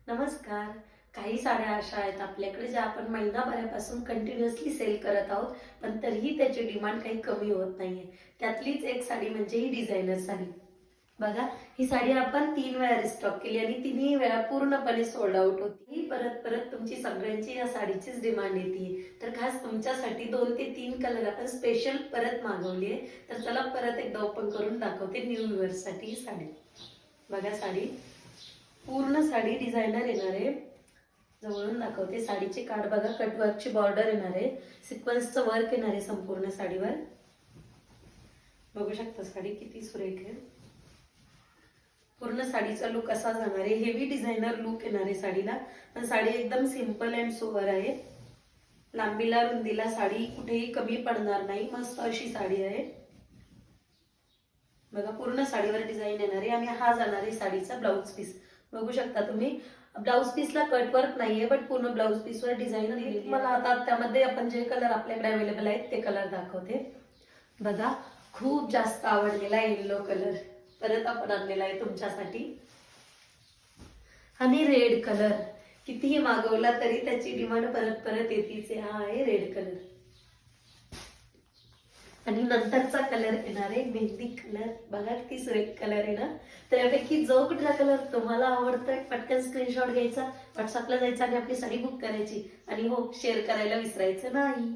नमस्कार. काही साड्या अशा आहेत आपल्याकडे ज्या आपण महिनाभरापासून कंटिन्युअसली सेल करत आहोत, पण तरीही त्याची डिमांड काही कमी होत नाहीये. त्यातलीच एक साडी म्हणजे ही डिझायनर साडी. बघा, ही साडी आपण 3 वेळा रिस्टॉक केली आणि तिन्ही वेळा पूर्णपणे सोल्ड आउट होती. ही परत परत तुमची सगळ्यांची या साडीचीच डिमांड येते. तर खास तुमच्यासाठी 2 ते 3 कलर आपण स्पेशल परत मागवली आहे. तर चला परत एकदा ओपन करून दाखवते न्यू व्ह्यूअर्ससाठी ही साडी. बघा साडी, पूर्ण साडी डिझायनर येणार आहे. जवळून दाखवते. साडीचे काठ बघा, कटवर्कची बॉर्डर येणार आहे, सिक्वेन्सचं वर्क येणार आहे संपूर्ण साडीवर. बघू शकता साडी किती सुरेख आहे. पूर्ण साडीचा लुक असा जाणार आहे. हेवी डिझायनर लुक येणार आहे साडीला, पण साडी एकदम सिंपल अँड सोबर आहे. लांबीला रुंदीला साडी कुठेही कमी पडणार नाही. मस्त अशी साडी आहे. बघा, पूर्ण साडीवर डिझाईन येणार आहे आणि हा जाणार आहे साडीचा ब्लाउज पीस. बघू शकता तुम्ही, ब्लाउज पीसला कटवर्क नाहीये, बट पूर्ण ब्लाउज पीसवर डिझाईन दिली. मला आता त्यामध्ये आपण जे कलर आपल्याकडे अवेलेबल आहेत ते कलर दाखवते. बघा, खूप जास्त आवडलेला येलो कलर परत आपण आणलेला आहे तुमच्यासाठी. आणि रेड कलर कितीही मागवला तरी त्याची डिमांड परत परत येतीच. हा आहे रेड कलर. आणि नंतरचा कलर येणार आहे मेहंदी कलर. बघा किती सुरेख कलर आहे ना. तर यापैकी जो कुठला कलर तुम्हाला आवडतोय पटकन स्क्रीनशॉट घ्यायचा, व्हॉट्सअपला जायचा आणि आपली साडी बुक करायची. आणि हो, शेअर करायला विसरायचं नाही.